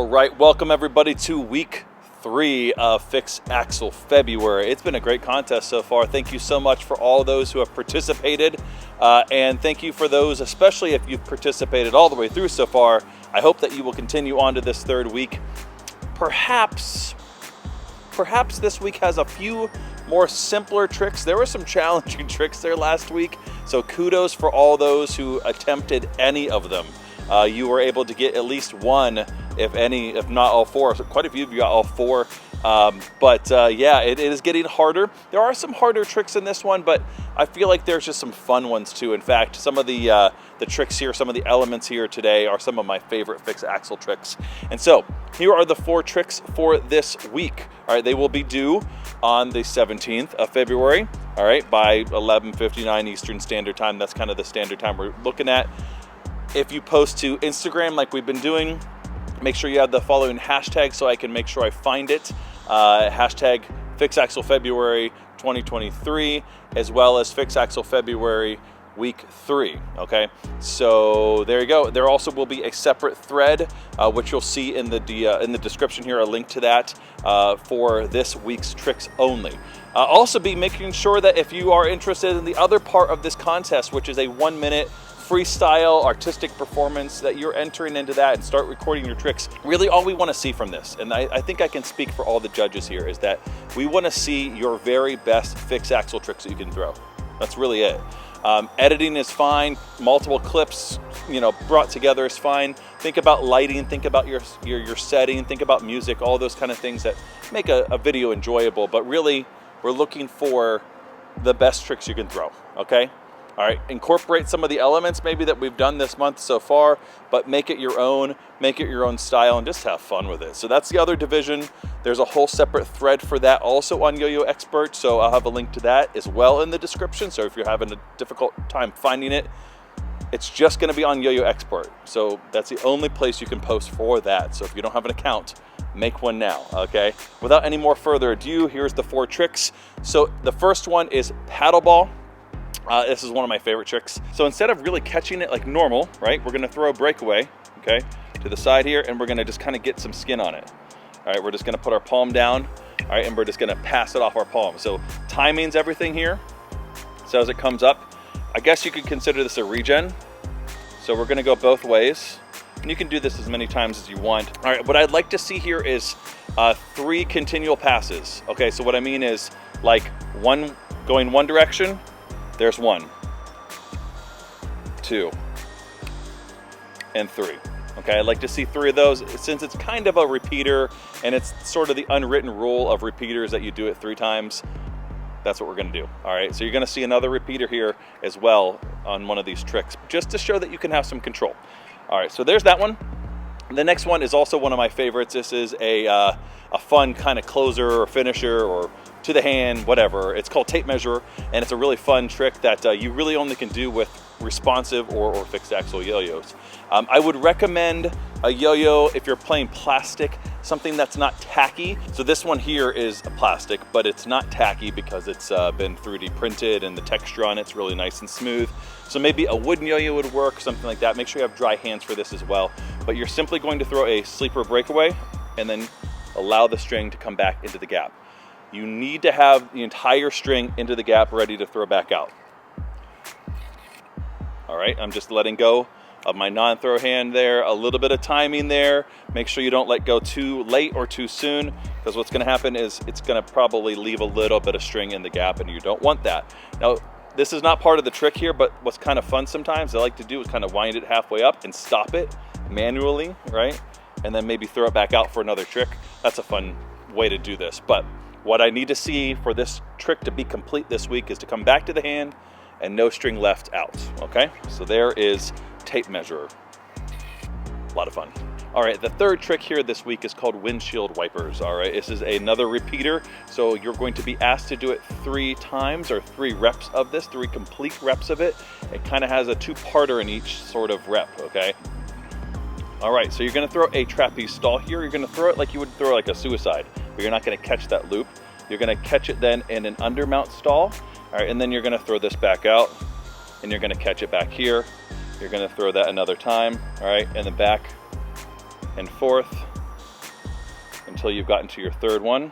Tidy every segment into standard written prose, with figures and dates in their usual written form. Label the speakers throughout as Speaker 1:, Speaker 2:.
Speaker 1: right, welcome everybody to week 3 of Fix Axle February. It's been a great contest so far. Thank you so much for all those who have participated, and thank you for those, especially if you've participated all the way through so far. I hope that you will continue on to this third week. Perhaps this week has a few more simpler tricks. There were some challenging tricks there last week, so kudos for all those who attempted any of them. You were able to get at least one, if not all four. So quite a few of you got all four. Yeah, it is getting harder. There are some harder tricks in this one, but I feel like there's just some fun ones too. In fact, some of the tricks here, some of the elements here today are some of my favorite fixed axle tricks. And so here are the 4 tricks for this week. All right, they will be due on the 17th of February. All right, by 11:59 Eastern Standard Time. That's kind of the standard time we're looking at. If you post to Instagram like we've been doing, make sure you have the following hashtag so I can make sure I find it. Hashtag FixAxleFebruary 2023, as well as FixAxleFebruary week 3. Okay, so there you go. There also will be a separate thread, which you'll see in the description here, a link to that for this week's tricks only. Also be making sure that if you are interested in the other part of this contest, which is a 1-minute freestyle artistic performance, that you're entering into that and start recording your tricks. Really all we want to see from this, and I think I can speak for all the judges here, is that we want to see your very best fixed axle tricks that you can throw. That's really it. Editing is fine, multiple clips brought together is fine. Think about lighting, think about your setting, think about music, all those kind of things that make a video enjoyable. But really we're looking for the best tricks you can throw. Okay, all right, incorporate some of the elements maybe that we've done this month so far, but make it your own style and just have fun with it. So that's the other division. There's a whole separate thread for that also on Yo-Yo Expert, so I'll have a link to that as well in the description. So if you're having a difficult time finding it, it's just gonna be on Yo-Yo Expert. So that's the only place you can post for that. So if you don't have an account, make one now, okay? Without any more further ado, here's the 4 tricks. So the first one is paddleball. This is one of my favorite tricks. So instead of really catching it like normal, right, we're gonna throw a breakaway, okay, to the side here, and we're gonna just kind of get some skin on it. All right, we're just gonna put our palm down, all right, and we're just gonna pass it off our palm. So timing's everything here. So as it comes up, I guess you could consider this a regen. So we're gonna go both ways, and you can do this as many times as you want. All right, what I'd like to see here is 3 continual passes. Okay, so what I mean is like one going one direction, there's 1, 2, and 3. Okay, I'd like to see 3 of those. Since it's kind of a repeater, and it's sort of the unwritten rule of repeaters that you do it 3 times, that's what we're gonna do. All right, so you're gonna see another repeater here as well on one of these tricks, just to show that you can have some control. All right, so there's that one. The next one is also one of my favorites. This is a fun kind of closer or finisher or to the hand, whatever. It's called tape measure, and it's a really fun trick that you really only can do with responsive or fixed axle yo-yos. I would recommend a yo-yo if you're playing plastic, something that's not tacky. So this one here is a plastic, but it's not tacky because it's been 3D printed and the texture on it's really nice and smooth. So maybe a wooden yo-yo would work, something like that. Make sure you have dry hands for this as well. But you're simply going to throw a sleeper breakaway and then allow the string to come back into the gap. You need to have the entire string into the gap ready to throw back out. All right, I'm just letting go of my non-throw hand there, a little bit of timing there. Make sure you don't let go too late or too soon, because what's gonna happen is it's gonna probably leave a little bit of string in the gap, and you don't want that. Now, this is not part of the trick here, but what's kind of fun sometimes I like to do is kind of wind it halfway up and stop it manually, right? And then maybe throw it back out for another trick. That's a fun way to do this. But what I need to see for this trick to be complete this week is to come back to the hand and no string left out, okay? So there is tape measure. A lot of fun. All right, the third trick here this week is called windshield wipers. All right, this is another repeater. So you're going to be asked to do it 3 times, or 3 reps of this, 3 complete reps of it. It kind of has a 2-parter in each sort of rep, okay? All right, so you're gonna throw a trapeze stall here. You're gonna throw it like you would throw like a suicide, but you're not gonna catch that loop. You're gonna catch it then in an undermount stall. All right, and then you're gonna throw this back out, and you're gonna catch it back here. You're gonna throw that another time, all right, and then back and forth, until you've gotten to your third one,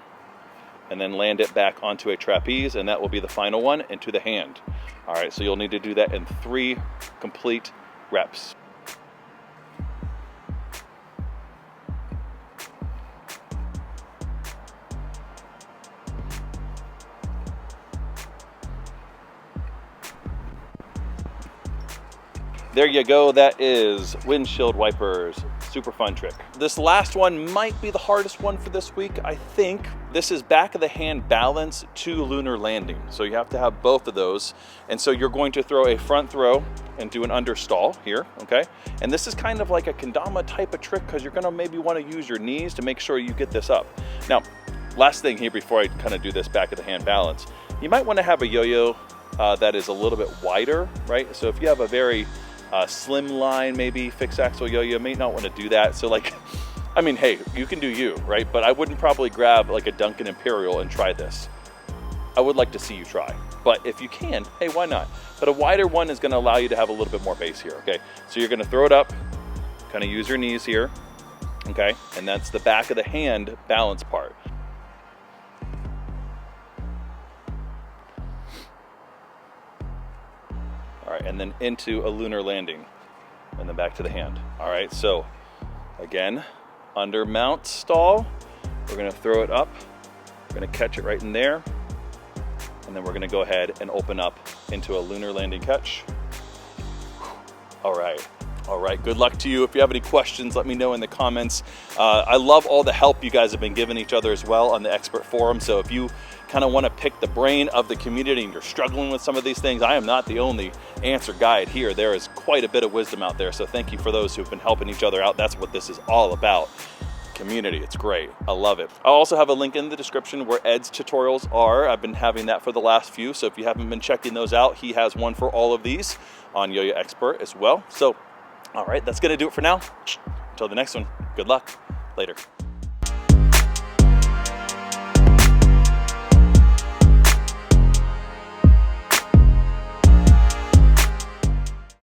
Speaker 1: and then land it back onto a trapeze, and that will be the final one into the hand. All right, so you'll need to do that in 3 complete reps. There you go, that is windshield wipers. Super fun trick. This last one might be the hardest one for this week, I think. This is back of the hand balance to lunar landing. So you have to have both of those. And so you're going to throw a front throw and do an understall here, okay? And this is kind of like a kendama type of trick because you're gonna maybe wanna use your knees to make sure you get this up. Now, last thing here before I kind of do this back of the hand balance, you might wanna have a yo-yo that is a little bit wider, right? So if you have a very slim line, maybe fixed axle yo-yo, you may not want to do that. So like, I mean, hey, you can do you, right? But I wouldn't probably grab like a Duncan Imperial and try this. I would like to see you try, but if you can, hey, why not? But a wider one is going to allow you to have a little bit more base here, okay? So you're going to throw it up, kind of use your knees here, okay? And that's the back of the hand balance part. All right, and then into a lunar landing, and then back to the hand. All right, so again, under mount stall, we're gonna throw it up, we're gonna catch it right in there, and then we're gonna go ahead and open up into a lunar landing catch. All right, good luck to you. If you have any questions, let me know in the comments. I love all the help you guys have been giving each other as well on the expert forum. So if you kind of want to pick the brain of the community and you're struggling with some of these things, I am not the only answer guide here. There is quite a bit of wisdom out there. So thank you for those who've been helping each other out. That's what this is all about. Community, it's great. I love it. I'll also have a link in the description where Ed's tutorials are. I've been having that for the last few. So if you haven't been checking those out, he has one for all of these on Yo-Yo Expert as well. So all right, that's gonna do it for now. Until the next one, good luck. Later.